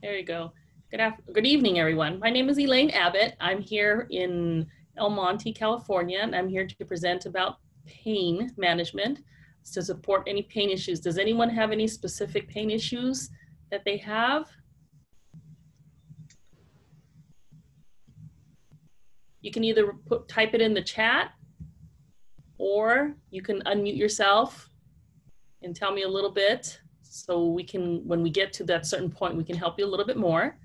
There you go. Good evening, everyone. My name is Elaine Abbott. I'm here in El Monte, California, and I'm here to present about pain management to support any pain issues. Does anyone have any specific pain issues that they have? You can either type it in the chat, or you can unmute yourself and tell me a little bit so we can, when we get to that certain point, we can help you a little bit more.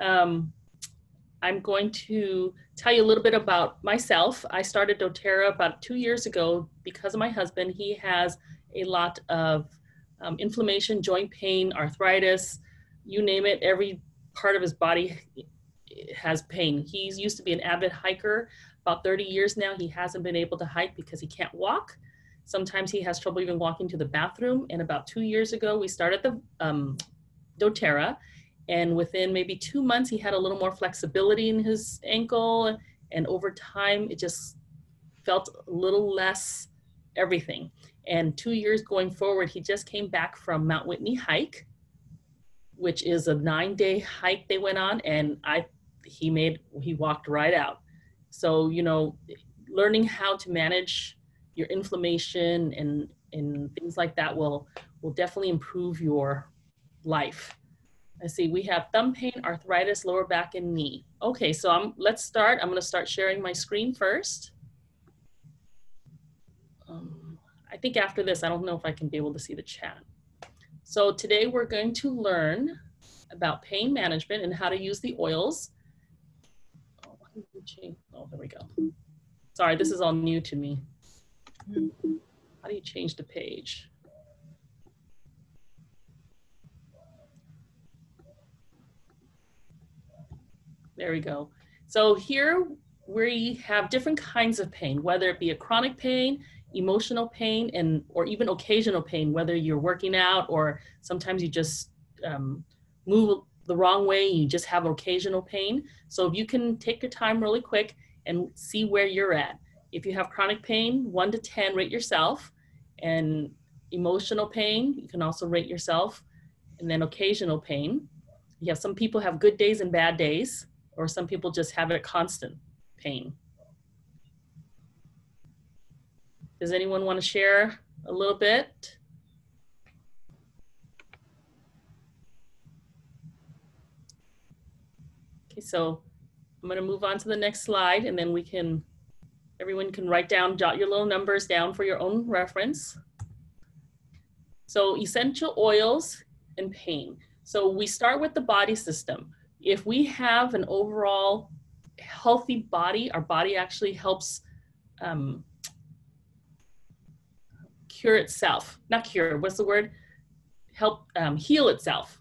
I'm going to tell you a little bit about myself. I started doTERRA about 2 years ago because of my husband. He has a lot of inflammation, joint pain, arthritis, you name it. Every part of his body has pain. He's used to be an avid hiker. About 30 years now, he hasn't been able to hike because he can't walk. Sometimes he has trouble even walking to the bathroom. And about 2 years ago, we started the doTERRA. And within maybe 2 months, he had a little more flexibility in his ankle. And over time, it just felt a little less everything. And 2 years going forward, he just came back from Mount Whitney hike, which is a 9-day hike they went on. And he walked right out. So, you know, learning how to manage your inflammation and things like that will definitely improve your life. Let's see, we have thumb pain, arthritis, lower back, and knee. Okay, so let's start. I'm going to start sharing my screen first. I think after this, I don't know if I can be able to see the chat. So today we're going to learn about pain management and how to use the oils. Oh, there we go. Sorry, this is all new to me. How do you change the page? There we go. So here we have different kinds of pain, whether it be a chronic pain, emotional pain, or even occasional pain, whether you're working out or sometimes you just move the wrong way, you just have occasional pain. So if you can take your time really quick and see where you're at. If you have chronic pain, 1 to 10, rate yourself. And emotional pain, you can also rate yourself. And then occasional pain. You have some people have good days and bad days, or some people just have a constant pain. Does anyone want to share a little bit? Okay, so I'm going to move on to the next slide, and then everyone can write down, jot your little numbers down for your own reference. So essential oils and pain. So we start with the body system. If we have an overall healthy body, our body actually helps cure itself. Not cure, what's the word? Help heal itself.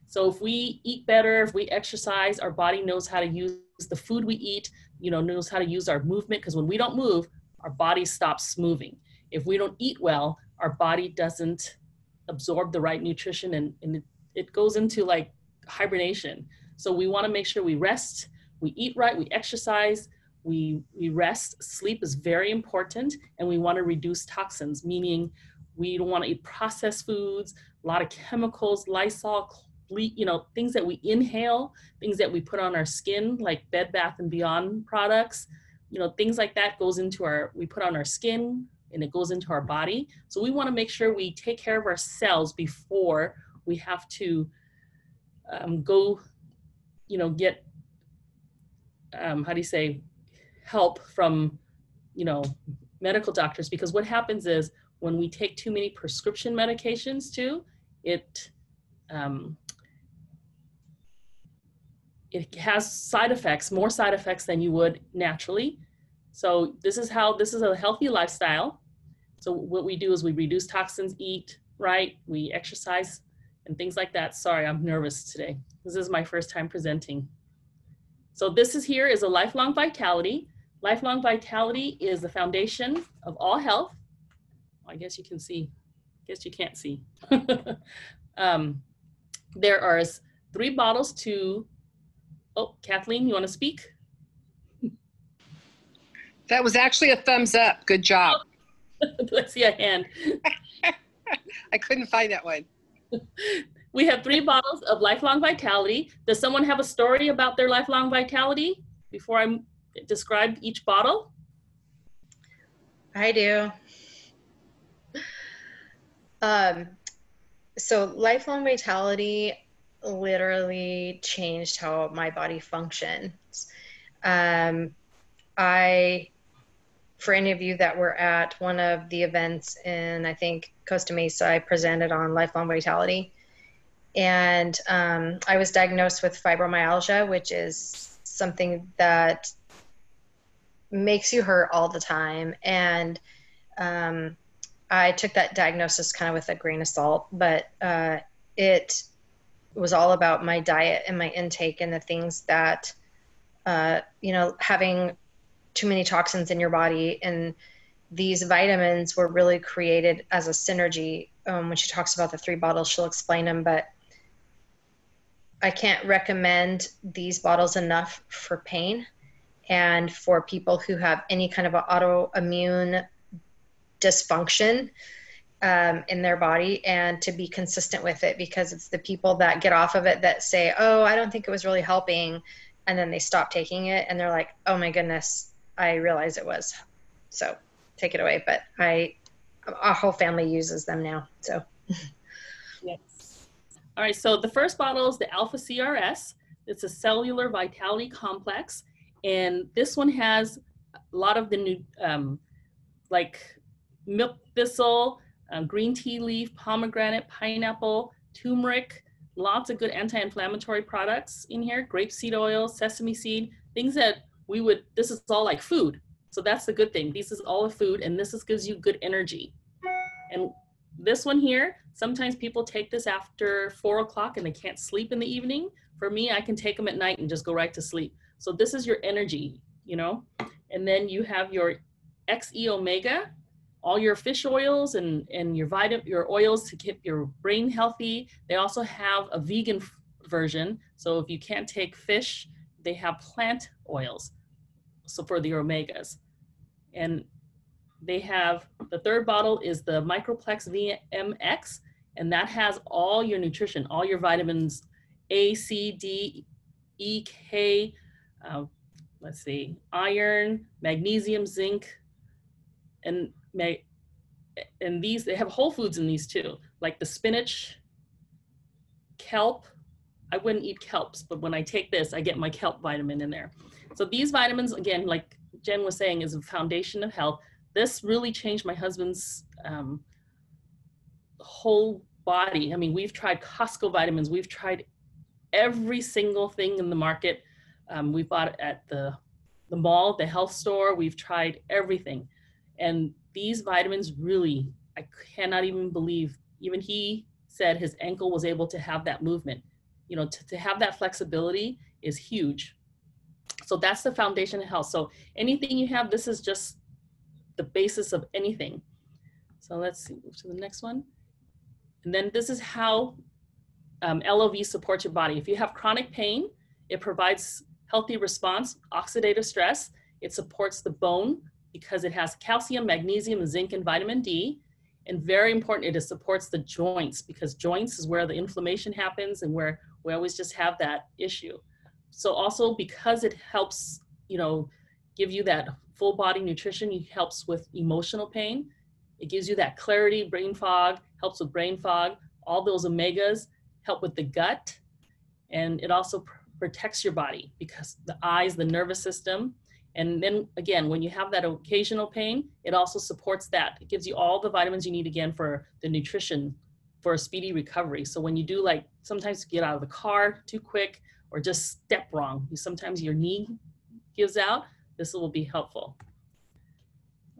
So if we eat better, if we exercise, our body knows how to use the food we eat, knows how to use our movement, because when we don't move, our body stops moving. If we don't eat well, our body doesn't absorb the right nutrition, and it goes into like hibernation. So we want to make sure we rest, we eat right, we exercise, we rest. Sleep is very important, and we want to reduce toxins, meaning we don't want to eat processed foods, a lot of chemicals, Lysol, things that we inhale, things that we put on our skin, like Bed Bath & Beyond products, things like that we put on our skin, and it goes into our body. So we want to make sure we take care of ourselves before we have to go, get, help from, medical doctors. Because what happens is when we take too many prescription medications too, it has side effects, more side effects than you would naturally. So this is a healthy lifestyle. So what we do is we reduce toxins, eat right, we exercise, and things like that. Sorry, I'm nervous today. This is my first time presenting. So this is a lifelong vitality. Lifelong vitality is the foundation of all health. I guess you can see, I guess you can't see. There are 3 bottles to, oh, Kathleen, you want to speak? That was actually a thumbs up. Good job. Let's see a hand. I couldn't find that one. We have 3 bottles of Lifelong Vitality. Does someone have a story about their Lifelong Vitality before I describe each bottle? I do. So Lifelong Vitality literally changed how my body functions. For any of you that were at one of the events in, I think, Costa Mesa, I presented on Lifelong Vitality. And I was diagnosed with fibromyalgia, which is something that makes you hurt all the time. And I took that diagnosis kind of with a grain of salt, but it was all about my diet and my intake and the things that, having too many toxins in your body. And these vitamins were really created as a synergy. When she talks about the 3 bottles, she'll explain them, but I can't recommend these bottles enough for pain and for people who have any kind of autoimmune dysfunction in their body, and to be consistent with it, because it's the people that get off of it that say, oh, I don't think it was really helping. And then they stop taking it and they're like, oh my goodness, I realized it was. So take it away. But our whole family uses them now. So. Yes. All right. So the first bottle is the Alpha CRS. It's a cellular vitality complex. And this one has a lot of the new, like milk thistle, green tea leaf, pomegranate, pineapple, turmeric, lots of good anti-inflammatory products in here, grapeseed oil, sesame seed, things that this is all like food. So that's the good thing. This is all a food, and gives you good energy. And this one here, sometimes people take this after 4 o'clock and they can't sleep in the evening. For me, I can take them at night and just go right to sleep. So this is your energy, and then you have your XE Omega, all your fish oils and your oils to keep your brain healthy. They also have a vegan version. So if you can't take fish, they have plant oils. So for the omegas. And they have, the 3rd bottle is the Microplex VMX, and that has all your nutrition, all your vitamins A, C, D, E, K, iron, magnesium, zinc, and these, they have whole foods in these too, like the spinach, kelp. I wouldn't eat kelps, but when I take this, I get my kelp vitamin in there. So these vitamins, again, like Jen was saying, is a foundation of health. This really changed my husband's whole body. I mean, we've tried Costco vitamins. We've tried every single thing in the market. We bought it at the mall, the health store. We've tried everything. And these vitamins really, I cannot even believe, even he said his ankle was able to have that movement. To have that flexibility is huge. So that's the foundation of health. So anything you have, this is just the basis of anything. So let's see, move to the next one. And then this is how LOV supports your body. If you have chronic pain, it provides healthy response, oxidative stress. It supports the bone because it has calcium, magnesium, zinc, and vitamin D. And very important, it supports the joints, because joints is where the inflammation happens and where we always just have that issue. So also because it helps, give you that full body nutrition, it helps with emotional pain. It gives you that clarity, brain fog, helps with brain fog. All those omegas help with the gut. And it also protects your body because the eyes, the nervous system. And then again, when you have that occasional pain, it also supports that. It gives you all the vitamins you need again for the nutrition for a speedy recovery. So when you do, like, sometimes you get out of the car too quick or just step wrong, sometimes your knee gives out, this will be helpful.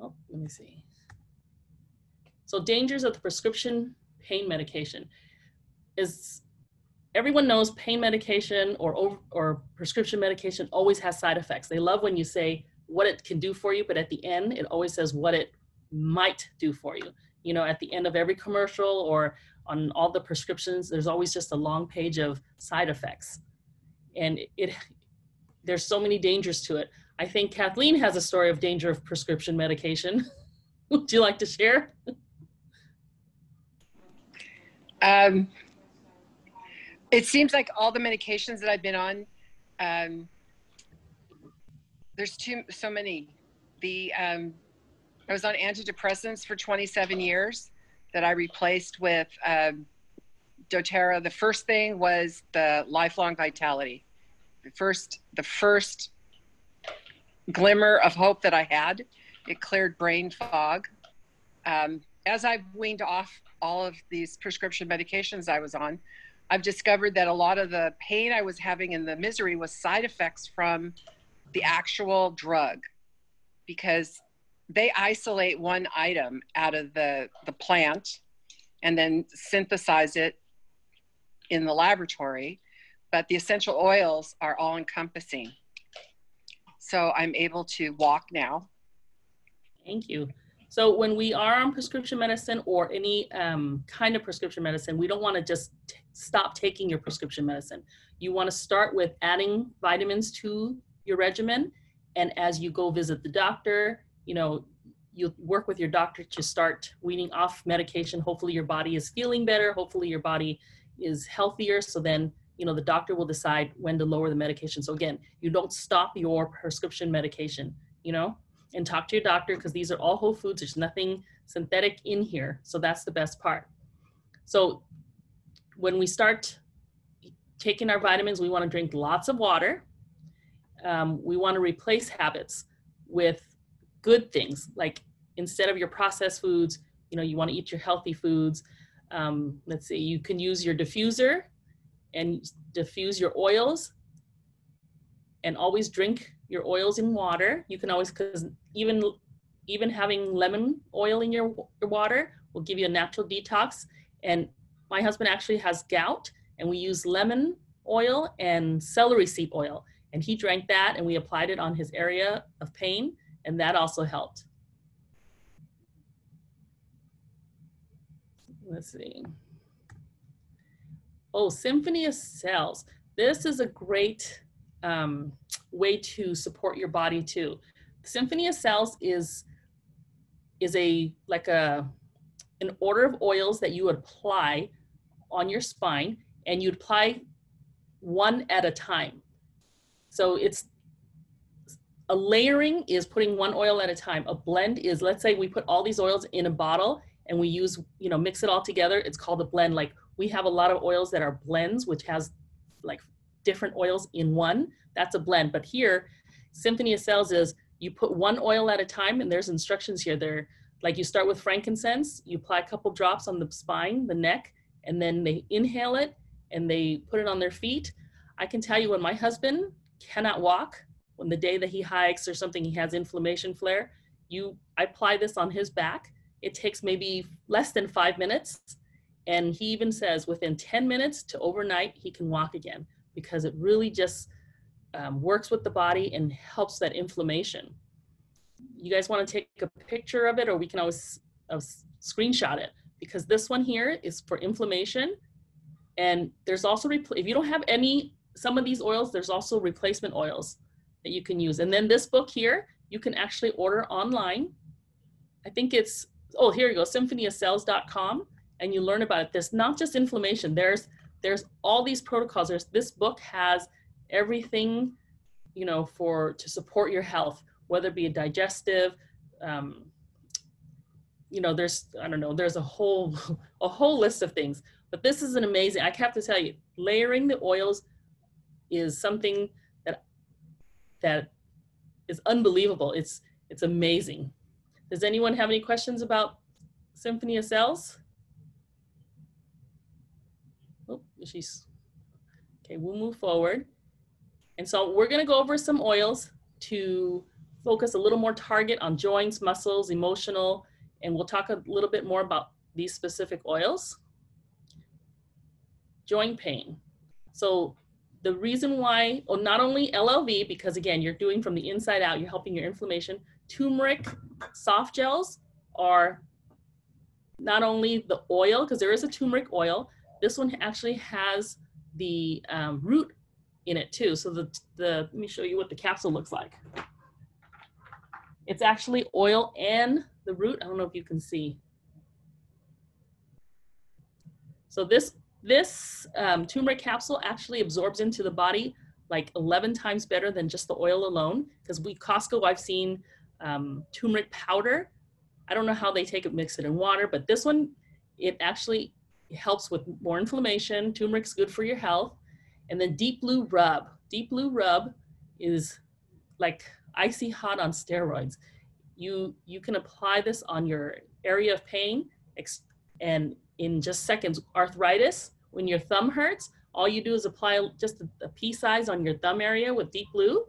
Oh, let me see. So dangers of the prescription pain medication is, everyone knows pain medication or prescription medication always has side effects. They love when you say what it can do for you, but at the end, it always says what it might do for you. At the end of every commercial or on all the prescriptions, there's always just a long page of side effects. And there's so many dangers to it. I think Kathleen has a story of danger of prescription medication. Would you like to share? It seems like all the medications that I've been on, there's so many. I was on antidepressants for 27 years that I replaced with doTERRA. The first thing was the lifelong vitality. The first glimmer of hope that I had, it cleared brain fog. As I've weaned off all of these prescription medications I was on, I've discovered that a lot of the pain I was having and the misery was side effects from the actual drug, because they isolate one item out of the plant and then synthesize it in the laboratory, but the essential oils are all encompassing. So I'm able to walk now. Thank you. So when we are on prescription medicine or any kind of prescription medicine, we don't want to just stop taking your prescription medicine. You want to start with adding vitamins to your regimen. And as you go visit the doctor, you work with your doctor to start weaning off medication. Hopefully your body is feeling better. Hopefully your body is healthier. So then, the doctor will decide when to lower the medication. So again, you don't stop your prescription medication, and talk to your doctor, because these are all whole foods. There's nothing synthetic in here. So that's the best part. So when we start taking our vitamins, we want to drink lots of water. We want to replace habits with good things. Like instead of your processed foods, you want to eat your healthy foods. Let's see, you can use your diffuser and diffuse your oils, and always drink your oils in water. You can always, because even having lemon oil in your water will give you a natural detox. And my husband actually has gout, and we use lemon oil and celery seed oil. And he drank that, and we applied it on his area of pain, and that also helped. Let's see. Oh, Symphony of Cells. This is a great way to support your body too. Symphony of Cells is an order of oils that you would apply on your spine, and you'd apply one at a time. So it's a layering is putting one oil at a time. A blend is, let's say we put all these oils in a bottle and we use, mix it all together. It's called a blend. Like we have a lot of oils that are blends, which has like different oils in one. That's a blend. But here, Symphony of Cells is you put one oil at a time, and there's instructions here. They're like, you start with frankincense, you apply a couple drops on the spine, the neck, and then they inhale it and they put it on their feet. I can tell you, when my husband cannot walk, when the day that he hikes or something, he has inflammation flare, I apply this on his back. It takes maybe less than 5 minutes. And he even says within 10 minutes to overnight, he can walk again, because it really just works with the body and helps that inflammation. You guys want to take a picture of it, or we can always screenshot it, because this one here is for inflammation. And there's also, if you don't have some of these oils, there's also replacement oils that you can use. And then this book here, you can actually order online. I think it's, oh, here you go, symphonyofcells.com, and you learn about it. There's not just inflammation, there's all these protocols. This book has everything, to support your health, whether it be a digestive, there's a whole list of things. But this is an amazing, I have to tell you, layering the oils is something that is unbelievable. It's amazing. Does anyone have any questions about Symphony of Cells? Oh, okay, we'll move forward. And so we're gonna go over some oils to focus a little more target on joints, muscles, emotional, and we'll talk a little bit more about these specific oils. Joint pain. So the reason why, not only LLV, because again, you're doing from the inside out, you're helping your inflammation. Turmeric soft gels are not only the oil, because there is a turmeric oil, this one actually has the root in it too. So let me show you what the capsule looks like. It's actually oil and the root. I don't know if you can see. So this This turmeric capsule actually absorbs into the body like 11 times better than just the oil alone. Because Costco, I've seen turmeric powder. I don't know how they take it, mix it in water, but this one, it actually helps with more inflammation. Turmeric's good for your health. And then Deep Blue Rub. Deep Blue Rub is like icy hot on steroids. You can apply this on your area of pain, and in just seconds. Arthritis, when your thumb hurts, all you do is apply just a pea size on your thumb area with Deep Blue.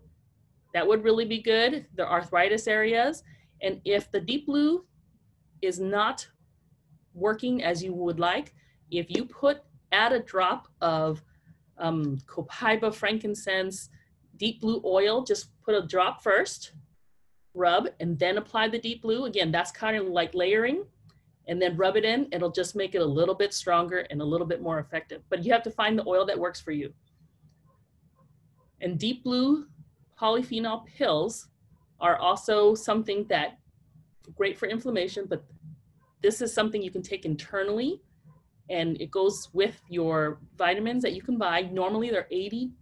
That would really be good, the arthritis areas. And if the Deep Blue is not working as you would like, if you add a drop of copaiba, frankincense, Deep Blue oil, just put a drop first, rub, and then apply the Deep Blue. Again, that's kind of like layering, and then rub it in. It'll just make it a little bit stronger and a little bit more effective. But you have to find the oil that works for you. And Deep Blue polyphenol pills are also something that great for inflammation, but this is something you can take internally, and it goes with your vitamins that you can buy. Normally they're $80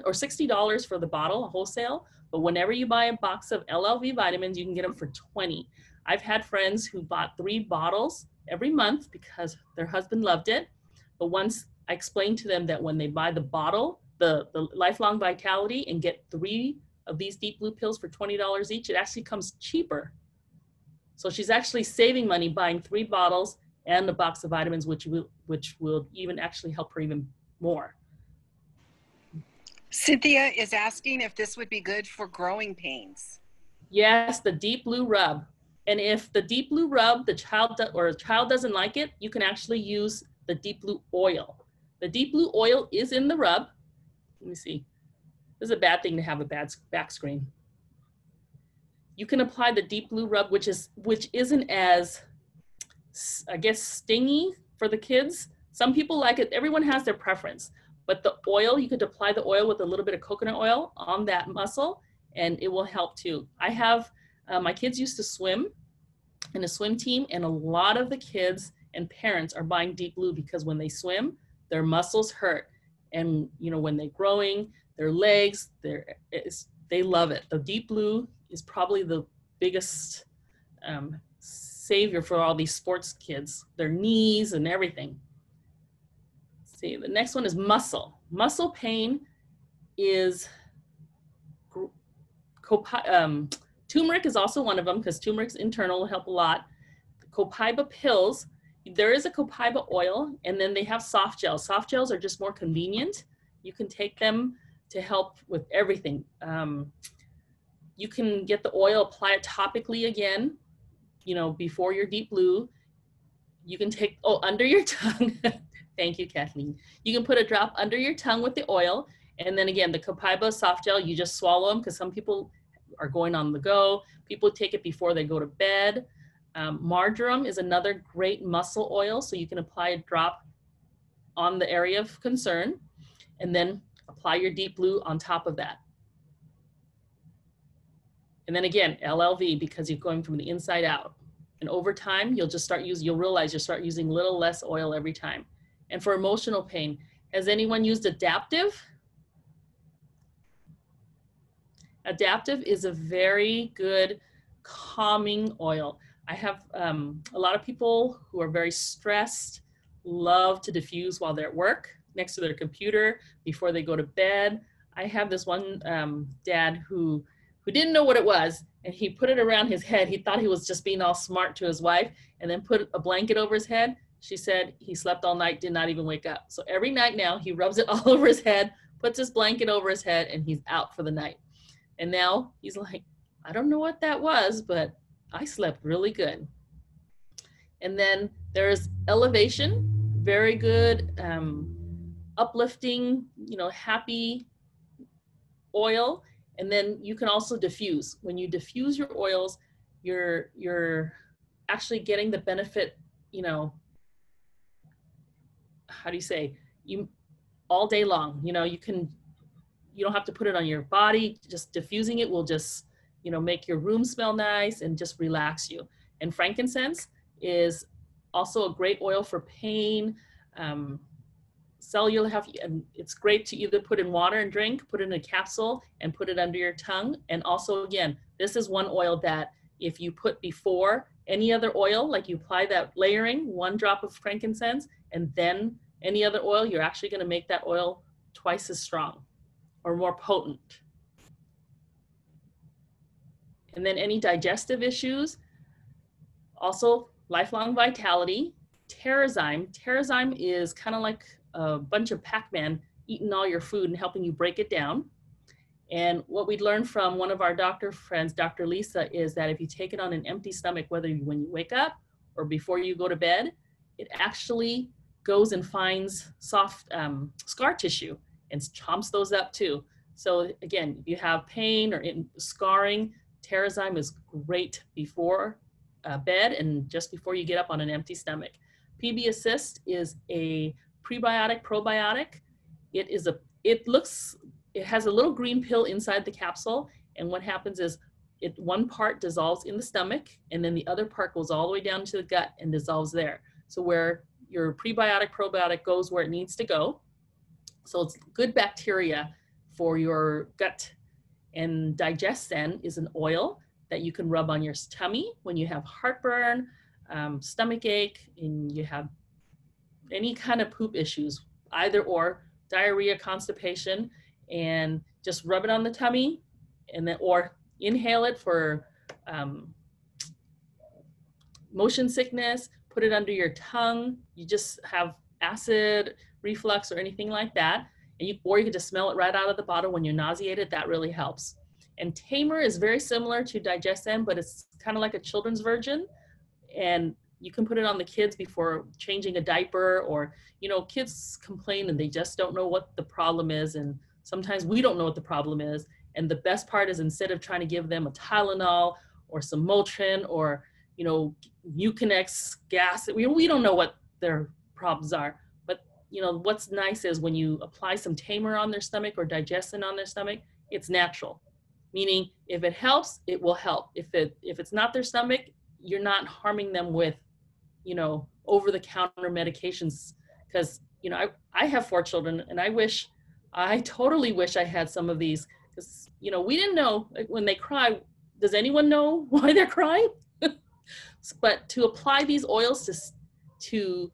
or $60 for the bottle wholesale, but whenever you buy a box of LLV vitamins, you can get them for $20. I've had friends who bought 3 bottles every month because their husband loved it. But once I explained to them that when they buy the bottle, the Lifelong Vitality, and get 3 of these Deep Blue pills for $20 each, it actually comes cheaper. So she's actually saving money buying 3 bottles and a box of vitamins, which will even actually help her even more. Cynthia is asking if this would be good for growing pains. Yes, the Deep Blue Rub. And if the Deep Blue Rub, the child doesn't like it, you can actually use the Deep Blue oil. The Deep Blue oil is in the rub. Let me see. This is a bad thing to have a bad back screen. You can apply the Deep Blue Rub, which isn't as, I guess, stingy for the kids. Some people like it. Everyone has their preference. But the oil, you could apply the oil with a little bit of coconut oil on that muscle, and it will help too. I have, my kids used to swim in a swim team, and a lot of the kids and parents are buying Deep Blue because when they swim, their muscles hurt. And you know, when they're growing, their legs, they love it. The Deep Blue is probably the biggest savior for all these sports kids, their knees and everything. See, the next one is muscle. Muscle pain is, turmeric is also one of them because turmeric's internal will help a lot. The copaiba pills, there is a copaiba oil, and then they have soft gels. Soft gels are just more convenient. You can take them to help with everything. You can get the oil, apply it topically again, you know, before your Deep Blue. You can take, under your tongue. Thank you, Kathleen. You can put a drop under your tongue with the oil. And then again, the copaiba soft gel, you just swallow them because some people are going on the go. People take it before they go to bed. Marjoram is another great muscle oil. So you can apply a drop on the area of concern and then apply your Deep Blue on top of that. And then again, LLV, because you're going from the inside out. And over time, you'll realize you'll start using a little less oil every time. And for emotional pain, has anyone used Adaptive? Adaptive is a very good calming oil. I have a lot of people who are very stressed, love to diffuse while they're at work, next to their computer, before they go to bed. I have this one dad who didn't know what it was, and he put it around his head. He thought he was just being all smart to his wife, and then put a blanket over his head. She said he slept all night, did not even wake up. So every night now he rubs it all over his head, puts his blanket over his head, and he's out for the night. And now he's like, I don't know what that was, but I slept really good. And then there's Elevation, very good, uplifting, you know, happy oil. And then you can also diffuse. When you diffuse your oils, you're actually getting the benefit, you know, how do you say, all day long. You know, you don't have to put it on your body. Just diffusing it will just, you know, make your room smell nice and just relax you. And frankincense is also a great oil for pain. cell you'll have, and it's great to either put in water and drink, put it in a capsule and put it under your tongue. And also, again, this is one oil that if you put before any other oil, like you apply that layering, 1 drop of frankincense, and then any other oil, you're actually going to make that oil twice as strong or more potent. And then any digestive issues, also lifelong vitality. Terrazyme is kind of like a bunch of Pac-Man eating all your food and helping you break it down. And what we learned from one of our doctor friends, Dr. Lisa, is that if you take it on an empty stomach, whether when you wake up or before you go to bed, it actually goes and finds soft scar tissue and chomps those up too. So again, if you have pain or scarring, Terrazyme is great before bed and just before you get up on an empty stomach. PB Assist is a prebiotic probiotic. It has a little green pill inside the capsule, and what happens is one part dissolves in the stomach and then the other part goes all the way down to the gut and dissolves there. So where your prebiotic probiotic goes where it needs to go. So it's good bacteria for your gut. And Digestin is an oil that you can rub on your tummy when you have heartburn, stomach ache, and you have any kind of poop issues, either or, diarrhea, constipation, and just rub it on the tummy, and then or inhale it for motion sickness. Put it under your tongue. You just have acid reflux or anything like that, and or you can just smell it right out of the bottle when you're nauseated. That really helps. And Tamer is very similar to Digestin, but it's kind of like a children's version, and you can put it on the kids before changing a diaper, or, you know, kids complain and they just don't know what the problem is. And sometimes we don't know what the problem is. And the best part is, instead of trying to give them a Tylenol or some Motrin or, you know, Mucinex gas, we don't know what their problems are. But, you know, what's nice is when you apply some Tamer on their stomach or Digestin on their stomach, it's natural. Meaning if it helps, it will help. If it's not their stomach, you're not harming them with, you know, over-the-counter medications. Because, you know, I have 4 children, and I totally wish I had some of these, because, you know, we didn't know when they cry. Does anyone know why they're crying? But to apply these oils to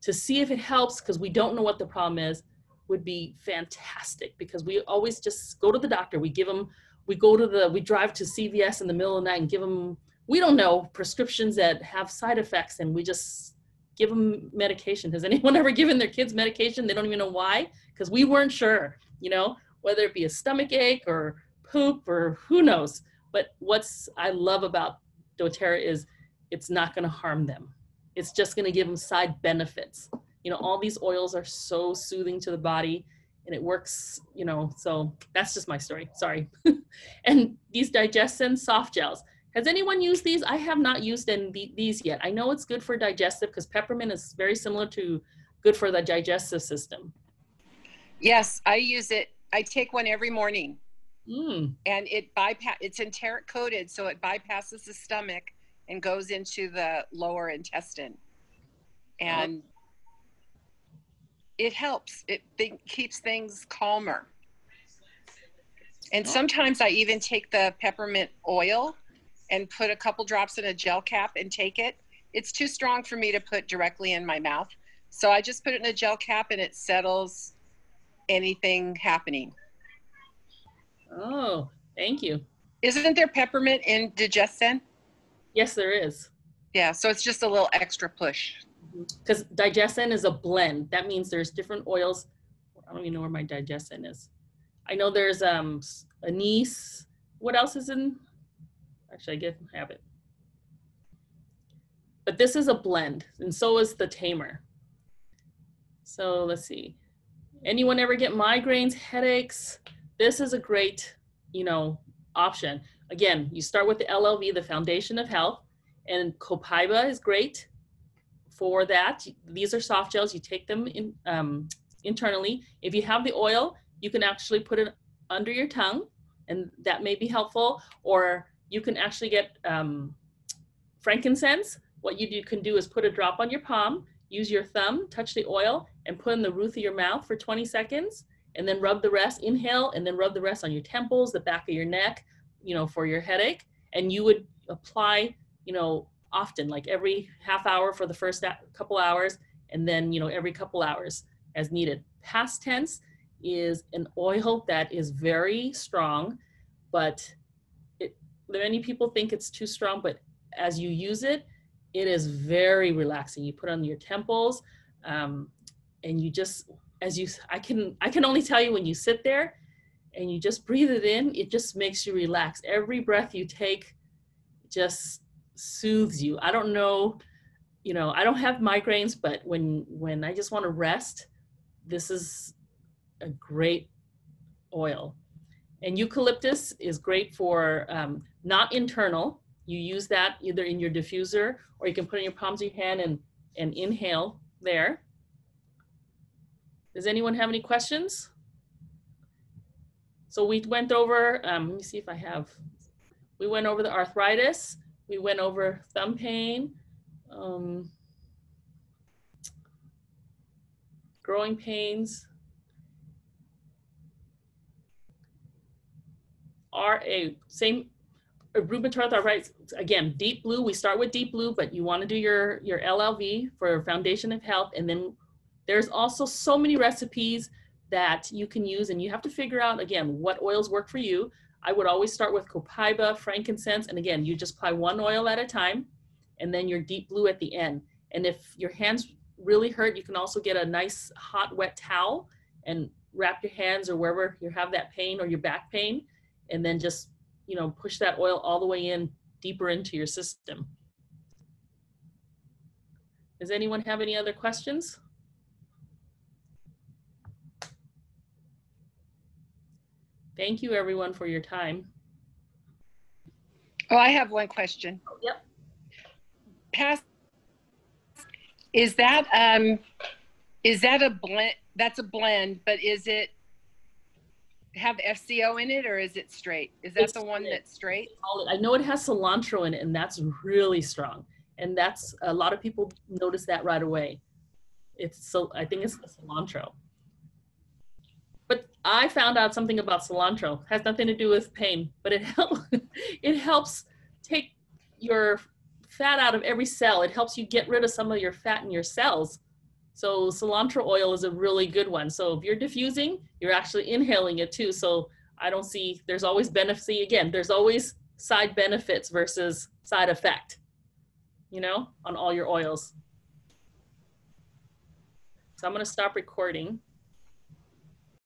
see if it helps, because we don't know what the problem is, would be fantastic. Because we always just go to the doctor. We drive to CVS in the middle of the night and give them, we don't know, prescriptions that have side effects, and we just give them medication. Has anyone ever given their kids medication? They don't even know why, because we weren't sure, you know, whether it be a stomach ache or poop or who knows. But what's I love about doTERRA is it's not going to harm them. It's just going to give them side benefits. You know, all these oils are so soothing to the body, and it works, you know. So that's just my story. Sorry. And these Digestin soft gels. Has anyone used these? I have not used these yet. I know it's good for digestive, because peppermint is very similar to good for the digestive system. Yes, I use it. I take one every morning. Mm. And it's enteric coated, so it bypasses the stomach and goes into the lower intestine. And it helps. It keeps things calmer. And sometimes I even take the peppermint oil and put a couple drops in a gel cap and take it. It's too strong for me to put directly in my mouth. So I just put it in a gel cap, and it settles anything happening. Oh, thank you. Isn't there peppermint in Digestin? Yes, there is. Yeah, so it's just a little extra push. Because Digestin is a blend. That means there's different oils. I don't even know where my Digestin is. I know there's anise. What else is in? Actually, I have it. But this is a blend, and so is the Tamer. So let's see. Anyone ever get migraines, headaches? This is a great, you know, option. Again, you start with the LLV, the Foundation of Health, and Copaiba is great for that. These are soft gels. You take them in, internally. If you have the oil, you can actually put it under your tongue, and that may be helpful. Or you can actually get frankincense. What you can do is put a drop on your palm. use your thumb, touch the oil, and put in the roof of your mouth for 20 seconds, and then rub the rest, inhale, and then rub the rest on your temples, the back of your neck, for your headache. And you would apply, often, like every half hour for the first couple hours, and then, every couple hours as needed. Past tense is an oil that is very strong, but many people think it's too strong, but as you use it, it is very relaxing. You put it on your temples, and you just, I can only tell you, when you sit there and you just breathe it in, it just makes you relax. Every breath you take just soothes you. I don't know, I don't have migraines, but when I just want to rest, this is a great oil. And eucalyptus is great for not internal. You use that either in your diffuser, or you can put it in your palms of your hand and inhale there. Does anyone have any questions? So we went over, let me see if I have, we went over the arthritis, we went over thumb pain, growing pains, rheumatoid arthritis. Again, deep blue, we start with deep blue, but you want to do your LLV for Foundation of Health. And then there's also so many recipes that you can use, and you have to figure out, again, what oils work for you. I would always start with copaiba, frankincense, and again, you just apply one oil at a time, and then your deep blue at the end. And if your hands really hurt, you can also get a nice hot, wet towel and wrap your hands or wherever you have that pain or your back pain, and then just, push that oil all the way in, deeper into your system. Does anyone have any other questions? Thank you, everyone, for your time. Oh, I have one question. Yep. Is that a blend? That's a blend, but is it have FCO in it, or is it straight? Is that the one that's straight? I know it has cilantro in it, and that's really strong. And that's, a lot of people notice that right away. I think it's the cilantro. But I found out something about cilantro. It has nothing to do with pain, but it helps take your fat out of every cell. It helps you get rid of some of your fat in your cells. So cilantro oil is a really good one. So if you're diffusing, you're actually inhaling it too. So I don't see, there's always benefits. Again, there's always side benefits versus side effect, on all your oils. So I'm going to stop recording.